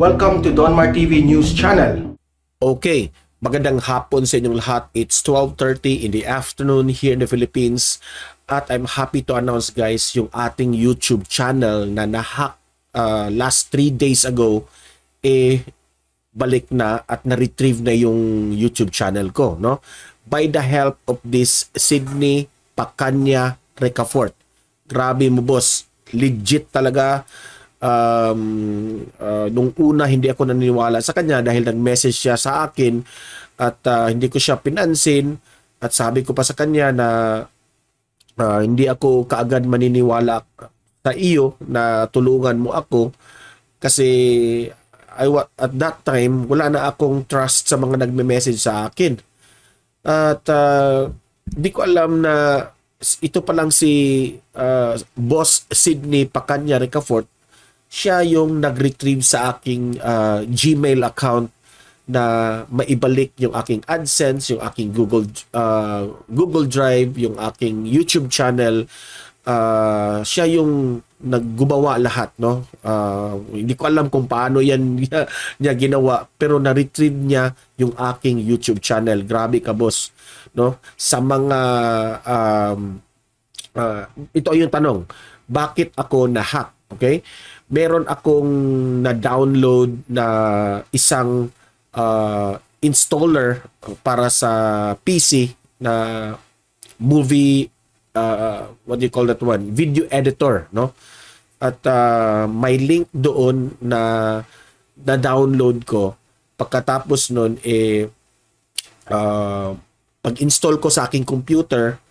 Welcome to Donmar TV News Channel. Okay, magandang hapon sa inyong lahat. It's 12:30 in the afternoon here in the Philippines. At I'm happy to announce guys, yung ating YouTube channel na nahack last 3 days ago, balik na at na-retrieve na yung YouTube channel ko, no? By the help of this Sydney Pacanya Ricafort. Grabe mo boss, legit talaga. Nung una hindi ako naniniwala sa kanya dahil nag-message siya sa akin at hindi ko siya pinansin at sabi ko pa sa kanya na hindi ako kaagad maniniwala sa iyo na tulungan mo ako kasi at that time wala na akong trust sa mga nagme-message sa akin at di ko alam na ito pa lang si Boss Sydney Pacanya Ricafort. Siya yung nag-retrieve sa aking Gmail account na maibalik yung aking AdSense, yung aking Google Drive, yung aking YouTube channel. Siya yung naggumawa lahat, no? Hindi ko alam kung paano yan niya ginawa, pero na-retrieve niya yung aking YouTube channel. Grabe ka, boss, no? Sa mga ito yung tanong, bakit ako na-hack? Okay? Meron akong na-download na isang installer para sa PC na movie what do you call that one? Video editor, no? At may link doon na na-download ko. Pagkatapos nun pag-install ko sa aking computer,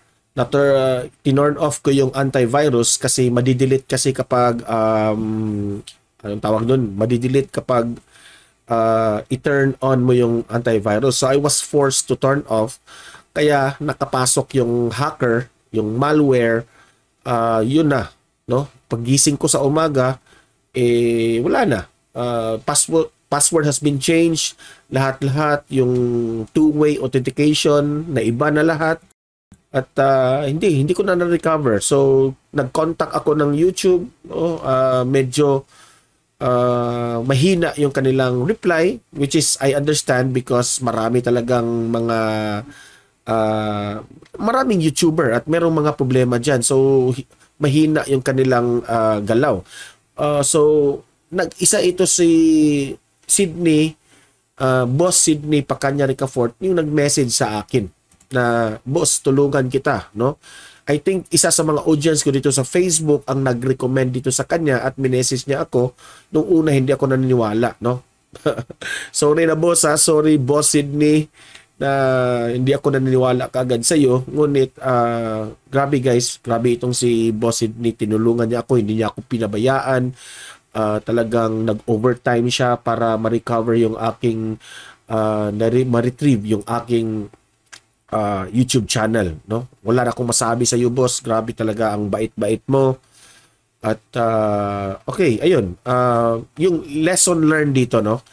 tinurn off ko yung antivirus kasi madidelete kasi kapag anong tawag doon? Madidelete kapag i-turn on mo yung antivirus. So I was forced to turn off. Kaya nakapasok yung hacker, yung malware, yun na, no? Paggising ko sa umaga, wala na. Password has been changed. Lahat-lahat yung two-way authentication na iba na lahat. At hindi ko na na-recover. So nag-contact ako ng YouTube, medyo mahina yung kanilang reply, which is I understand because marami talagang maraming YouTuber at merong mga problema dyan. So mahina yung kanilang galaw. So nag-isa ito si Sydney, Boss Sydney Pacanya Ricafort, yung nag-message sa akin na boss, tulungan kita, no? I think isa sa mga audience ko dito sa Facebook ang nag-recommend dito sa kanya at minessage niya ako. Nung una hindi ako naniniwala, no? Sorry na boss, ha? Sorry Boss Sydney na hindi ako naniniwala kaagad sa iyo. Ngunit grabe guys, grabe itong si Boss Sydney, tinulungan niya ako, hindi niya ako pinabayaan. Talagang nag-overtime siya para ma-recover yung aking ma-retrieve yung aking YouTube channel, no? Wala na akong masabi sa iyo, boss. Grabe talaga ang bait-bait mo. At okay, ayun. Yung lesson learned dito, no?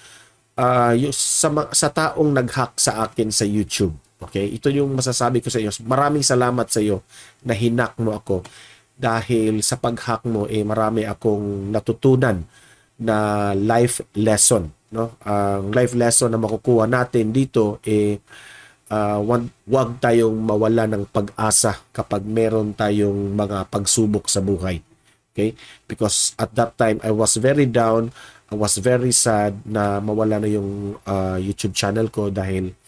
Yung sa taong nag-hack sa akin sa YouTube. Okay? Ito yung masasabi ko sa iyo. Maraming salamat sa iyo na hinak mo ako. Dahil sa pag-hack mo marami akong natutunan na life lesson, no? Ang life lesson na makukuha natin dito wag tayong mawala ng pag-asa kapag meron tayong mga pagsubok sa buhay. Okay? Because at that time, I was very down. I was very sad na mawala na yung YouTube channel ko dahil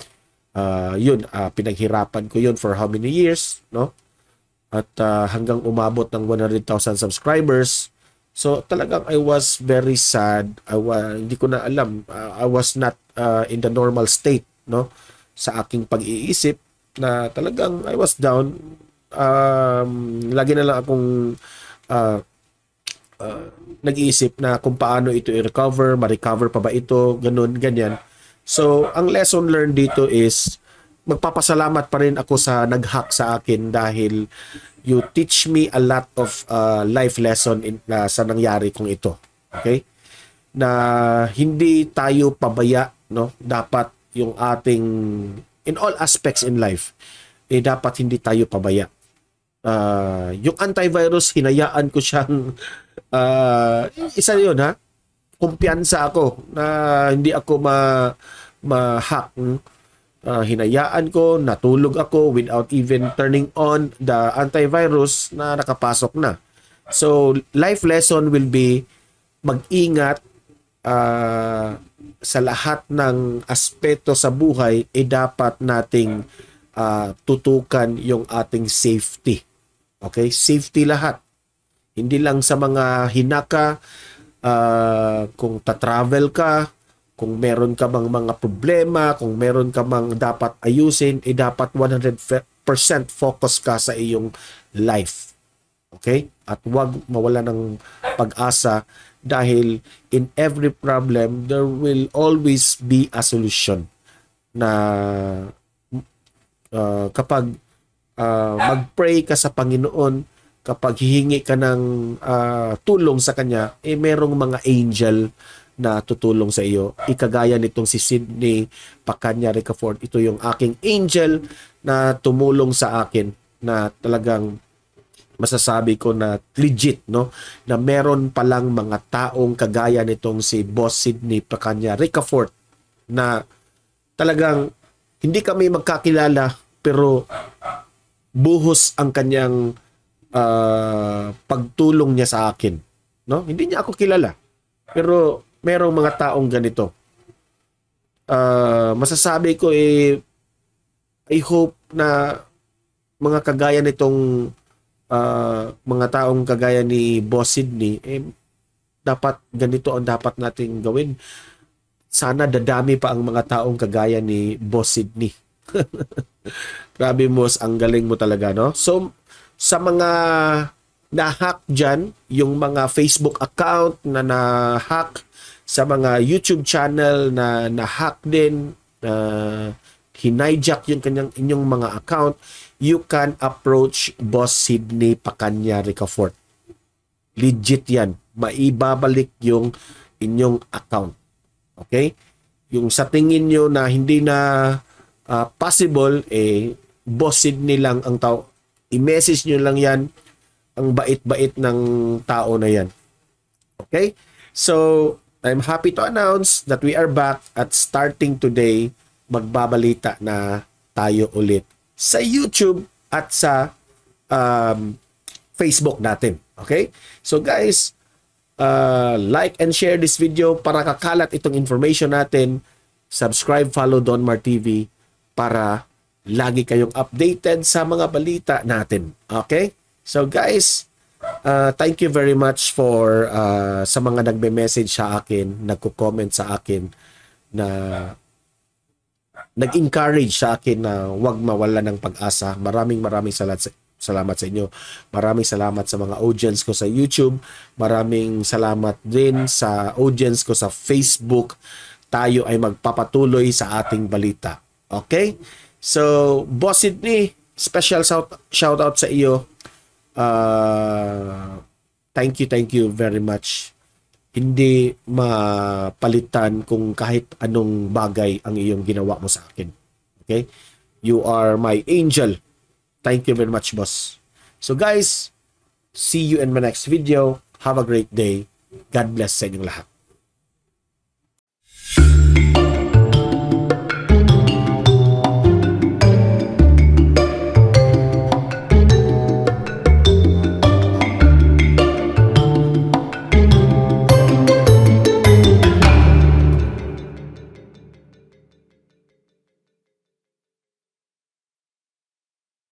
pinaghirapan ko yun for how many years, no? At hanggang umabot ng 100,000 subscribers. So talagang I was very sad. Hindi ko na alam. I was not in the normal state, no? Sa aking pag-iisip na talagang I was down. Lagi na lang akong nag-iisip na kung paano ito i-recover, ma-recover pa ba ito, ganun, ganyan. So, ang lesson learned dito is magpapasalamat pa rin ako sa nag-hack sa akin dahil you teach me a lot of life lesson sa nangyari kong ito. Okay? Na hindi tayo pabaya, no? Dapat yung ating in all aspects in life dapat hindi tayo pabaya. Yung antivirus hinayaan ko siyang isa yun ha kumpiyansa ako na hindi ako ma-hack. Hinayaan ko, natulog ako without even turning on the antivirus na nakapasok na. So, life lesson will be mag-ingat sa lahat ng aspeto sa buhay, dapat nating tutukan yung ating safety. Okay? Safety lahat. Hindi lang sa mga hinaka, kung ta-travel ka, kung meron ka bang mga problema, kung meron ka bang dapat ayusin, dapat 100% focus ka sa iyong life. Okay? At huwag mawala ng pag-asa dahil in every problem, there will always be a solution na kapag mag-pray ka sa Panginoon, kapag hihingi ka ng tulong sa Kanya, merong mga angel na tutulong sa iyo. Ikagaya nitong si Sydney Pacanya Ricafort. Ito yung aking angel na tumulong sa akin na talagang masasabi ko na legit, no? Na meron palang mga taong kagaya nitong si Boss Sydney Pacanya Ricafort na talagang hindi kami magkakilala pero buhos ang kanyang pagtulong niya sa akin, no? Hindi niya ako kilala pero merong mga taong ganito. Masasabi ko I hope na mga kagaya nitong mga taong kagaya ni Boss Sydney, dapat ganito ang dapat nating gawin. Sana dadami pa ang mga taong kagaya ni Boss Sydney. Grabe, Boss, ang galing mo talaga, no? So, sa mga na-hack dyan, yung mga Facebook account na na-hack, sa mga YouTube channel na na-hack din, hinijack yung inyong mga account, you can approach Boss Sydney Pacanya Ricafort. Legit yan. Maibabalik yung inyong account. Okay? Yung sa tingin nyo na hindi na possible, Boss Sydney lang ang tao. I-message nyo lang yan. Ang bait-bait ng tao na yan. Okay? So, I'm happy to announce that we are back at starting today, magbabalita na tayo ulit sa YouTube at sa Facebook natin. Okay? So guys, like and share this video para kakalat itong information natin. Subscribe, follow Donmar TV para lagi kayong updated sa mga balita natin. Okay? So guys, thank you very much for sa mga nagme-message sa akin, nagko-comment sa akin na nag-encourage sa akin na huwag mawala ng pag-asa. Maraming salamat sa inyo. Maraming salamat sa mga audience ko sa YouTube. Maraming salamat din sa audience ko sa Facebook. Tayo ay magpapatuloy sa ating balita. Okay? So, Boss Sydney, special shout out sa iyo. Thank you very much. Hindi mapalitan kung kahit anong bagay ang iyong ginawa mo sa akin. Okay? You are my angel. Thank you very much, boss. So guys, see you in my next video. Have a great day. God bless sa inyong lahat.